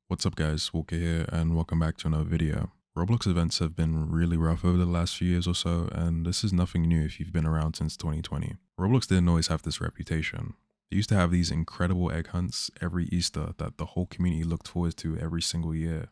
What's up guys, Walker here and welcome back to another video. Roblox events have been really rough over the last few years or so, and this is nothing new if you've been around since 2020. Roblox didn't always have this reputation. They used to have these incredible egg hunts every Easter that the whole community looked forward to every single year.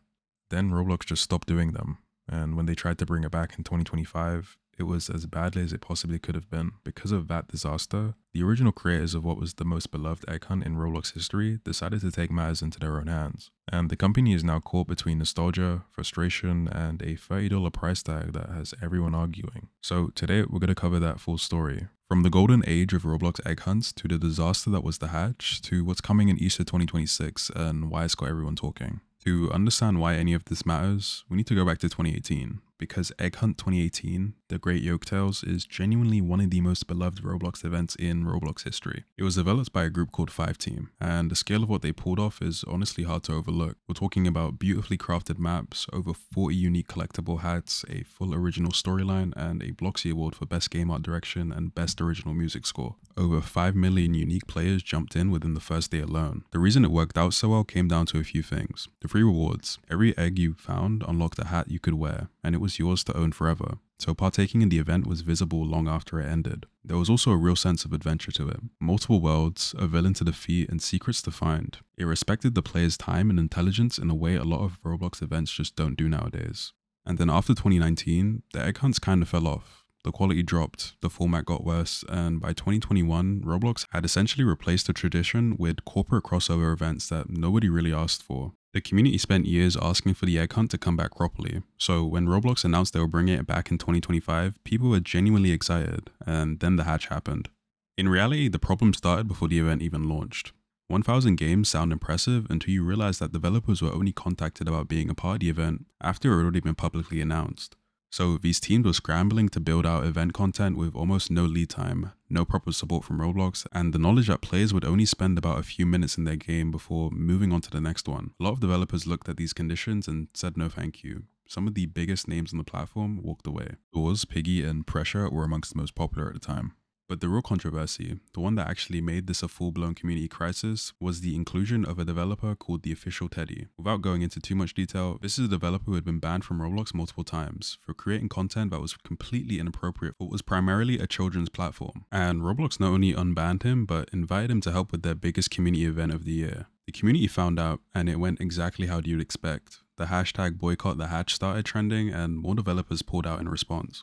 Then Roblox just stopped doing them, and when they tried to bring it back in 2025, it was as badly as it possibly could have been. Because of that disaster, the original creators of what was the most beloved egg hunt in Roblox history decided to take matters into their own hands. And the company is now caught between nostalgia, frustration, and a $30 price tag that has everyone arguing. So today we're going to cover that full story. From the golden age of Roblox egg hunts, to the disaster that was the hatch, to what's coming in Easter 2026 and why it's got everyone talking. To understand why any of this matters, we need to go back to 2018, because Egg Hunt 2018, the Great Yolktales, is genuinely one of the most beloved Roblox events in Roblox history. It was developed by a group called Fifteam, and the scale of what they pulled off is honestly hard to overlook. We're talking about beautifully crafted maps, over 40 unique collectible hats, a full original storyline, and a Bloxy Award for Best Game Art Direction and Best Original Music Score. Over 5 million unique players jumped in within the first day alone. The reason it worked out so well came down to a few things. The free rewards. Every egg you found unlocked a hat you could wear, and it was yours to own forever. So partaking in the event was visible long after it ended. There was also a real sense of adventure to it. Multiple worlds, a villain to defeat, and secrets to find. It respected the player's time and intelligence in a way a lot of Roblox events just don't do nowadays. And then after 2019, the egg hunts kind of fell off. The quality dropped, the format got worse, and by 2021, Roblox had essentially replaced the tradition with corporate crossover events that nobody really asked for. The community spent years asking for the egg hunt to come back properly, so when Roblox announced they were bringing it back in 2025, people were genuinely excited, and then the hatch happened. In reality, the problem started before the event even launched. 1,000 games sound impressive until you realize that developers were only contacted about being a part of the event after it had already been publicly announced. So these teams were scrambling to build out event content with almost no lead time, no proper support from Roblox, and the knowledge that players would only spend about a few minutes in their game before moving on to the next one. A lot of developers looked at these conditions and said no thank you. Some of the biggest names on the platform walked away. Doors, Piggy, and Pressure were amongst the most popular at the time. But the real controversy, the one that actually made this a full-blown community crisis, was the inclusion of a developer called the Official Teddy. Without going into too much detail, this is a developer who had been banned from Roblox multiple times for creating content that was completely inappropriate for what was primarily a children's platform. And Roblox not only unbanned him, but invited him to help with their biggest community event of the year. The community found out, and it went exactly how you'd expect. The hashtag boycott the hatch started trending, and more developers pulled out in response.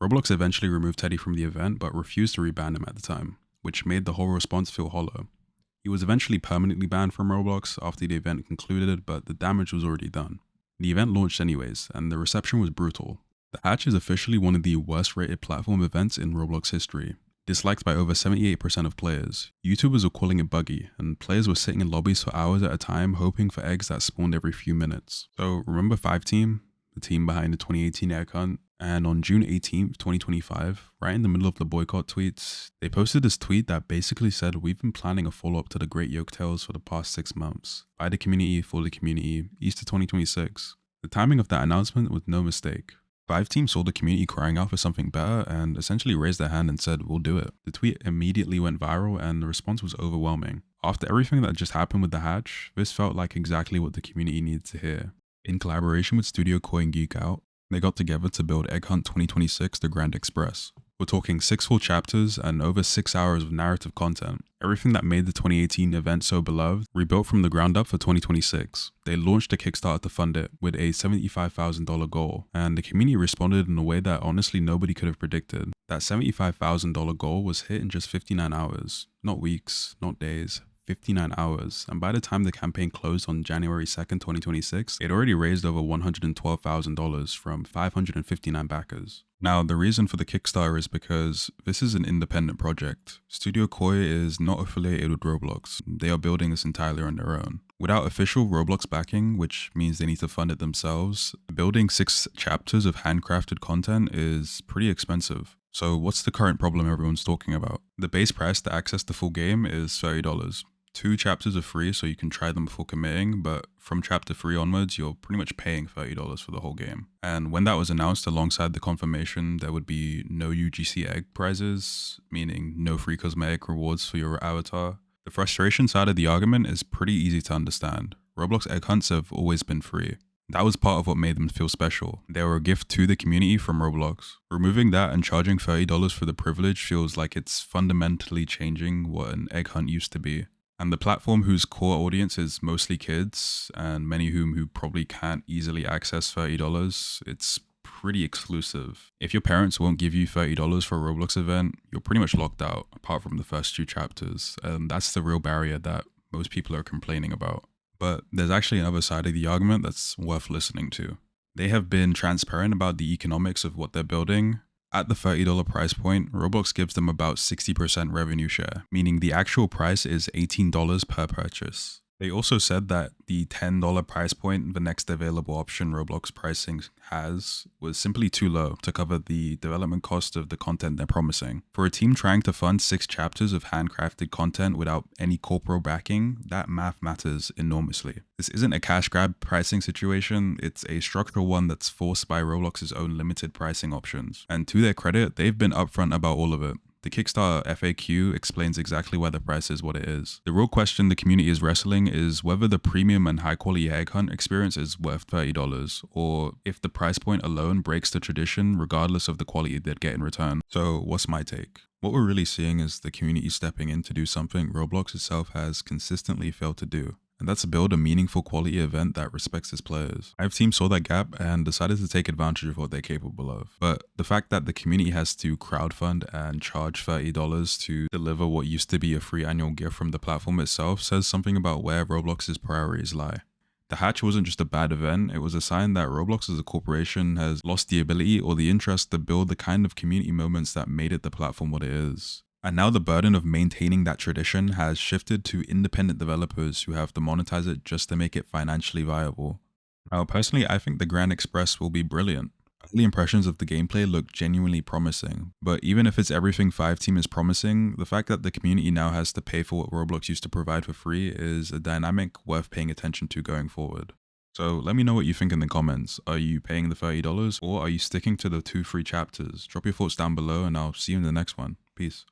Roblox eventually removed Teddy from the event, but refused to reban him at the time, which made the whole response feel hollow. He was eventually permanently banned from Roblox after the event concluded, but the damage was already done. The event launched anyways, and the reception was brutal. The Hatch is officially one of the worst rated platform events in Roblox history. Disliked by over 78% of players. YouTubers were calling it buggy, and players were sitting in lobbies for hours at a time hoping for eggs that spawned every few minutes. So remember Fifteam, the team behind the 2018 egg hunt? And on June 18th, 2025, right in the middle of the boycott tweets, they posted this tweet that basically said, "We've been planning a follow-up to the Great Yolktales for the past 6 months. By the community, for the community, Easter 2026. The timing of that announcement was no mistake. Fifteam saw the community crying out for something better and essentially raised their hand and said, "We'll do it." The tweet immediately went viral and the response was overwhelming. After everything that just happened with the hatch, this felt like exactly what the community needed to hear. In collaboration with Studio Koi and Geek Out, they got together to build Egg Hunt 2026 the Grand Eggspress. We're talking 6 full chapters and over 6 hours of narrative content. Everything that made the 2018 event so beloved, rebuilt from the ground up for 2026. They launched a Kickstarter to fund it with a $75,000 goal, and the community responded in a way that honestly nobody could have predicted. That $75,000 goal was hit in just 59 hours. Not weeks, not days. 59 hours, and by the time the campaign closed on January 2nd, 2026, it already raised over $112,000 from 559 backers. Now, the reason for the Kickstarter is because this is an independent project. Studio Koi is not affiliated with Roblox. They are building this entirely on their own. Without official Roblox backing, which means they need to fund it themselves, building 6 chapters of handcrafted content is pretty expensive. So what's the current problem everyone's talking about? The base price to access the full game is $30. 2 chapters are free so you can try them before committing, but from chapter 3 onwards, you're pretty much paying $30 for the whole game. And when that was announced alongside the confirmation, there would be no UGC egg prizes, meaning no free cosmetic rewards for your avatar. The frustration side of the argument is pretty easy to understand. Roblox egg hunts have always been free. That was part of what made them feel special. They were a gift to the community from Roblox. Removing that and charging $30 for the privilege feels like it's fundamentally changing what an egg hunt used to be. And the platform whose core audience is mostly kids, and many who probably can't easily access $30, it's pretty exclusive. If your parents won't give you $30 for a Roblox event, you're pretty much locked out, apart from the first 2 chapters. And that's the real barrier that most people are complaining about. But there's actually another side of the argument that's worth listening to. They have been transparent about the economics of what they're building. At the $30 price point, Roblox gives them about 60% revenue share, meaning the actual price is $18 per purchase. They also said that the $10 price point, the next available option Roblox pricing has, was simply too low to cover the development cost of the content they're promising. For a team trying to fund 6 chapters of handcrafted content without any corporate backing, that math matters enormously. This isn't a cash grab pricing situation, it's a structural one that's forced by Roblox's own limited pricing options. And to their credit, they've been upfront about all of it. The Kickstarter FAQ explains exactly why the price is what it is. The real question the community is wrestling is whether the premium and high quality egg hunt experience is worth $30, or if the price point alone breaks the tradition regardless of the quality they'd get in return. So what's my take? What we're really seeing is the community stepping in to do something Roblox itself has consistently failed to do. And that's build a meaningful quality event that respects its players. Our team saw that gap and decided to take advantage of what they're capable of. But the fact that the community has to crowdfund and charge $30 to deliver what used to be a free annual gift from the platform itself says something about where Roblox's priorities lie. The hatch wasn't just a bad event, it was a sign that Roblox as a corporation has lost the ability or the interest to build the kind of community moments that made it the platform what it is. And now the burden of maintaining that tradition has shifted to independent developers who have to monetize it just to make it financially viable. Now, personally, I think the Grand Eggspress will be brilliant. Early impressions of the gameplay look genuinely promising, but even if it's everything Fifteam is promising, the fact that the community now has to pay for what Roblox used to provide for free is a dynamic worth paying attention to going forward. So let me know what you think in the comments. Are you paying the $30 or are you sticking to the 2 free chapters? Drop your thoughts down below and I'll see you in the next one. Peace.